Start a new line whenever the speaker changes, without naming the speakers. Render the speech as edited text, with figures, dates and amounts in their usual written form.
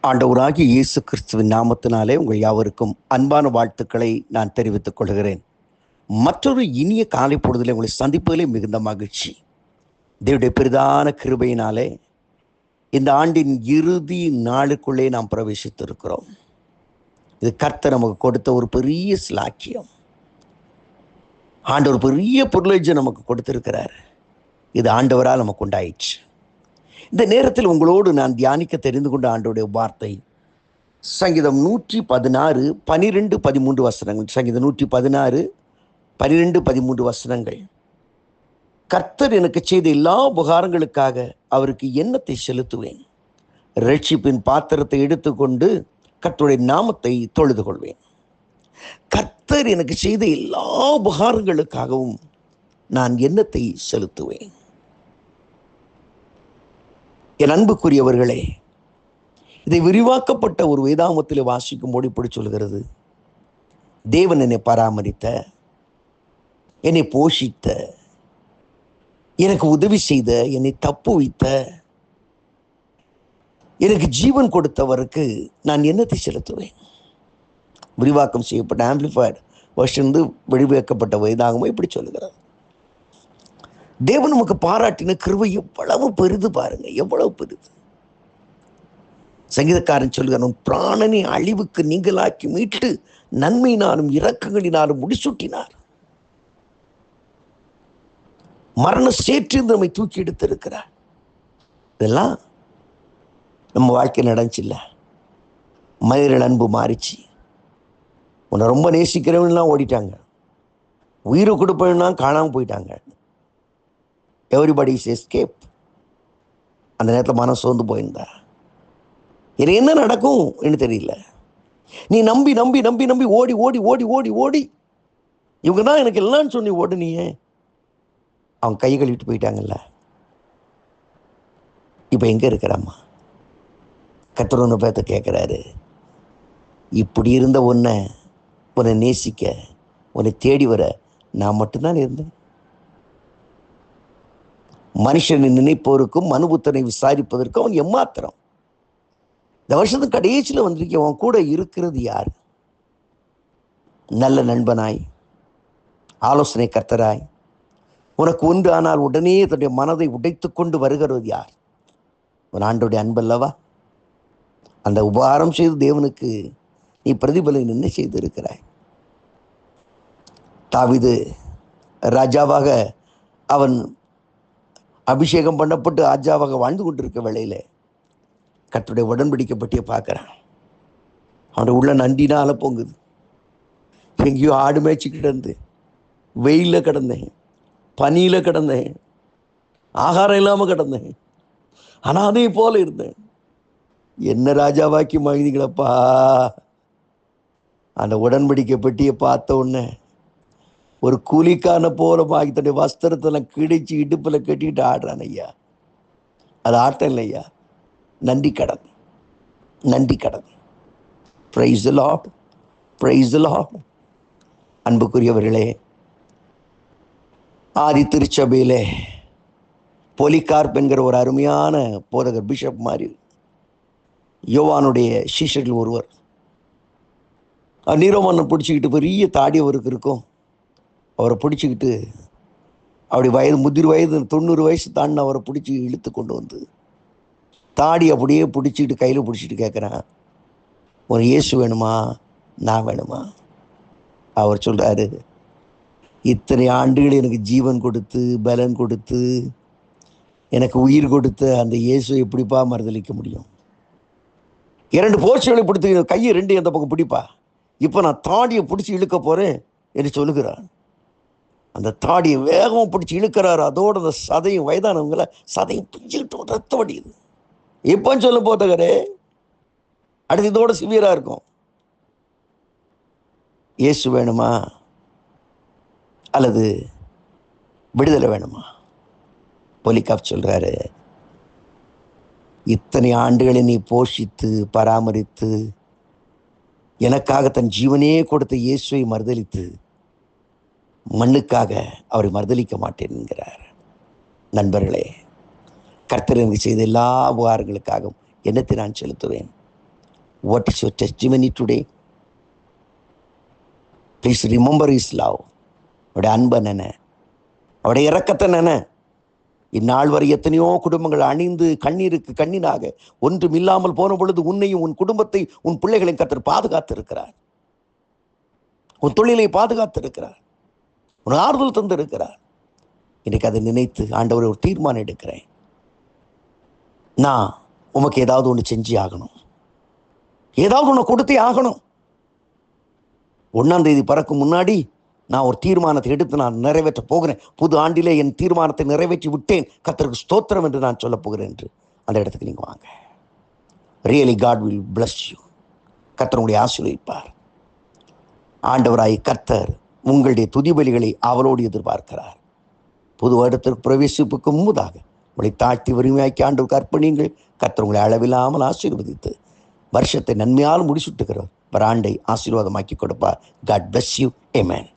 ஆண்டவராகிய இயேசு கிறிஸ்துவின் நாமத்தினாலே உங்கள் யாவருக்கும் அன்பான வாழ்த்துக்களை நான் தெரிவித்துக் கொள்கிறேன். மற்றொரு இனிய காலை பொழுதிலே உங்களை சந்திப்பதிலே மிகுந்த மகிழ்ச்சி. தேவனுடைய பெரிதான கிருபையினாலே இந்த ஆண்டின் இறுதி நாளுக்குள்ளே நாம் பிரவேசித்திருக்கிறோம். இது கர்த்தர் நமக்கு கொடுத்த ஒரு பெரிய ஸ்லாக்கியம். ஆண்டவர் பெரிய பிரிவிலேஜ் நமக்கு கொடுத்திருக்கிறார். இது ஆண்டவரால் நமக்கு உண்டாயிற்று. இந்த நேரத்தில் உங்களோடு நான் தியானிக்க தெரிந்து கொண்ட ஆண்டவருடைய வார்த்தை சங்கீதம் 116 12 13 வசனங்கள். சங்கீதம் 116 12 13 வசனங்கள். கர்த்தர் எனக்கு செய்த எல்லா உபகாரங்களுக்காக அவருக்கு எண்ணத்தை செலுத்துவேன். ரட்சிப்பின் பாத்திரத்தை எடுத்துக்கொண்டு கர்த்தருடைய நாமத்தை தொழுது கொள்வேன். கர்த்தர் எனக்கு செய்த எல்லா உபகாரங்களுக்காகவும் நான் எண்ணத்தை செலுத்துவேன். என் அன்புக்குரியவர்களே, இதை விரிவாக்கப்பட்ட ஒரு வேதாகமத்தில் வாசிக்கும்போது இப்படி சொல்கிறது: தேவன் என்னை பராமரித்த, என்னை போஷித்த, எனக்கு உதவி செய்த, என்னை தப்புவித்த, எனக்கு ஜீவன் கொடுத்தவருக்கு நான் எண்ணத்தை செலுத்துவேன். விரிவாக்கம் செய்யப்பட்ட ஆம்பிளிஃபைடு வெர்ஷன் விரிவாக்கப்பட்ட வேதாகமம் இப்படி சொல்லுகிறது. தேவன் நமக்கு பாராட்டின கிருபை எவ்வளவு பெரிது பாருங்க, எவ்வளவு பெரிது. சங்கீதக்காரன் சொல்கிறான், பிராணனை அழிவுக்கு நீங்களாக்கி மீட்டு நன்மையினாலும் இரக்கங்களினாலும் முடிசூட்டினார். மரண சேற்றிருந்து நம்மை தூக்கி எடுத்திருக்கிறார். இதெல்லாம் நம்ம வாழ்க்கை நடந்துச்சில்ல. மனிதர்கள் அன்பு மாறிச்சு. உன்னை ரொம்ப நேசிக்கிறவன்லாம் ஓடிட்டாங்க. உயிரை கொடுப்பவனா காணாமல் போயிட்டாங்க. Everybody is escape. அந்த நேரத்தில் மனம் சோர்ந்து போயிருந்தா எனக்கு என்ன நடக்கும் என்று தெரியல. நீ நம்பி நம்பி நம்பி நம்பி ஓடி ஓடி ஓடி ஓடி ஓடி இவங்க தான் எனக்கு எல்லாம்னு சொல்லி ஓடுனியே, அவங்க கை கழுவிட்டு போயிட்டாங்கல்ல. இப்போ எங்கே இருக்கிறாம்மா? கர்த்தர் ஒன்று பார்த்து கேட்குறாரு, இப்படி இருந்த உன்னை நேசிக்க, உன்னை தேடி வர நான் மட்டும்தான் இருந்தேன். மனுஷனை நினைப்போருக்கும் மனுபுத்தனை விசாரிப்பதற்கும் அவன் எம்மாத்திரம். இந்த வருஷத்துக்கு கடைசியில் வந்திருக்கேன். அவன் கூட இருக்கிறது யார்? நல்ல நண்பனாய், ஆலோசனை கர்த்தராய், உனக்கு ஒன்று ஆனால் உடனே தன்னுடைய மனதை உடைத்து கொண்டு வருகிறது யார்? உன் ஆண்டோடைய அன்பல்லவா? அந்த உபகாரம் செய்து தேவனுக்கு நீ பிரதிபலன் என்ன செய்திருக்கிறாய்? தாவீது ராஜாவாக அவன் அபிஷேகம் பண்ணப்பட்டு ராஜாவாக வாழ்ந்து கொண்டிருக்க வேளையில கர்த்தருடைய உடன்படிக்கை பற்றிய பார்க்குறான். அவனுடைய உள்ள நண்டினால பொங்குது. எங்கேயோ ஆடு மேய்ச்சிக்கிட்டு இருந்து வெயிலில் கிடந்தேன், பனியில் கிடந்தேன், ஆகாரம் இல்லாமல் கிடந்தேன், அனாதை போல இருந்தேன். என்ன ராஜாவாக்கி மகிழ்ந்தீங்களப்பா. அந்த உடன்படிக்கை பெட்டியை பார்த்த உடனே ஒரு கூலிக்கான போல ஆகி தன்னுடைய வஸ்திரத்தில் கிழிச்சு இடுப்பில் கட்டிட்டு ஆடுறான் ஐயா. அது ஆட்டம் இல்லை ஐயா, நன்றி கடன், நன்றி கடன். Praise the Lord, praise the Lord. அன்புக்குரியவர்களே, ஆதி திருச்சபையிலே பொலிகார்ப் என்கிற ஒரு அருமையான போதகர், பிஷப் மாதிரி, யோவானுடைய சீஷர்கள் ஒருவர். நீரோ மன்னன் பிடிச்சிக்கிட்டு பெரிய தாடி அவருக்கு இருக்கும். அவரை பிடிச்சிக்கிட்டு அப்படி முதிர் வயது 90 வயசு தாண்டின அவரை பிடிச்சி இழுத்து கொண்டு வந்து தாடி அப்படியே பிடிச்சிக்கிட்டு கையில் பிடிச்சிட்டு கேட்குறான், ஒரு இயேசு வேணுமா, நான் வேணுமா? அவர் சொல்கிறாரு, இத்தனை ஆண்டுகள் எனக்கு ஜீவன் கொடுத்து பலன் கொடுத்து எனக்கு உயிர் கொடுத்து அந்த இயேசு எப்படிப்பா மறுதளிக்க முடியும்? 2 போர்ச்சுகளை பிடித்து கையை 2 எந்த பக்கம் பிடிப்பா, இப்போ நான் தாடியை பிடிச்சி இழுக்க போகிறேன் என்று சொல்லுகிறான். அந்த தாடியை வேகமாக பிடிச்சி இழுக்கிறாரு. அதோட அந்த சதையும், வயதானவங்கள சதையும் பிஞ்சுக்கிட்டு ரத்த வடியுது. எப்போன்னு சொல்ல போதகரே, அடுத்து இதோட சிவியராக இருக்கும். இயேசு வேணுமா அல்லது விடுதலை வேணுமா? பொலிகார்ப் சொல்றாரு, இத்தனை ஆண்டுகளை நீ போஷித்து பராமரித்து எனக்காக தன் ஜீவனே கொடுத்த இயேசுவை மறுதலித்து மண்ணுக்காக அவரை மறுதலிக்க மாட்டேன் என்கிறார். நண்பர்களே, கர்த்தர் எனக்கு செய்த எல்லா உபகாரங்களுக்காகவும் எண்ணத்தை நான் செலுத்துவேன். What is your testimony today? Please remember His love. அவருடைய அன்பை நினை, அவருடைய இரக்கத்தை நினை. இந்நாள் வரை எத்தனையோ குடும்பங்கள் அணிந்து கண்ணீருக்கு கண்ணீராக ஒன்றும் இல்லாமல் போன பொழுது உன்னையும் உன் குடும்பத்தை உன் பிள்ளைகளையும் கர்த்தர் பாதுகாத்து இருக்கிறார். உன் தொழிலை பாதுகாத்து இருக்கிறார். உன் ஆறுதல் தந்து இருக்கிறார். இன்னைக்கு அதை நினைத்து ஆண்டவரை ஒரு தீர்மானம் எடுக்கிறேன். நான் உமக்கு ஏதாவது ஒன்று செஞ்சு ஆகணும், ஏதாவது ஒன்று கொடுத்தே ஆகணும். 1ஆம் தேதி பிறக்கும் முன்னாடி நான் ஒரு தீர்மானத்தை எடுத்து நான் நிறைவேற்ற போகிறேன். புது ஆண்டிலே என் தீர்மானத்தை நிறைவேற்றி விட்டேன், கர்த்தருக்கு ஸ்தோத்திரம் என்று நான் சொல்ல போகிறேன் என்று அந்த இடத்துக்கு நீங்கள் வாங்க. Really God will bless you. கர்த்தர் உங்களை ஆசீர்வதிப்பார். ஆண்டவராய் கர்த்தர் உங்களுடைய துதிபலிகளை அவளோடு எதிர்பார்க்கிறார். புது வருடத்திற்கு பிரவேசிப்புக்கு முன்பதாக உங்களை தாழ்த்தி வறுமையாக்கி ஆண்டவருக்கு அர்ப்பணியுங்கள். கர்த்தர் உங்களை அளவில்லாமல் ஆசீர்வதித்து வருஷத்தை நன்மையால் முடிச்சுட்டுக்கிறவர் ஆண்டை ஆசீர்வாதமாக்கி கொடுப்பார். God bless you. ஆமென்.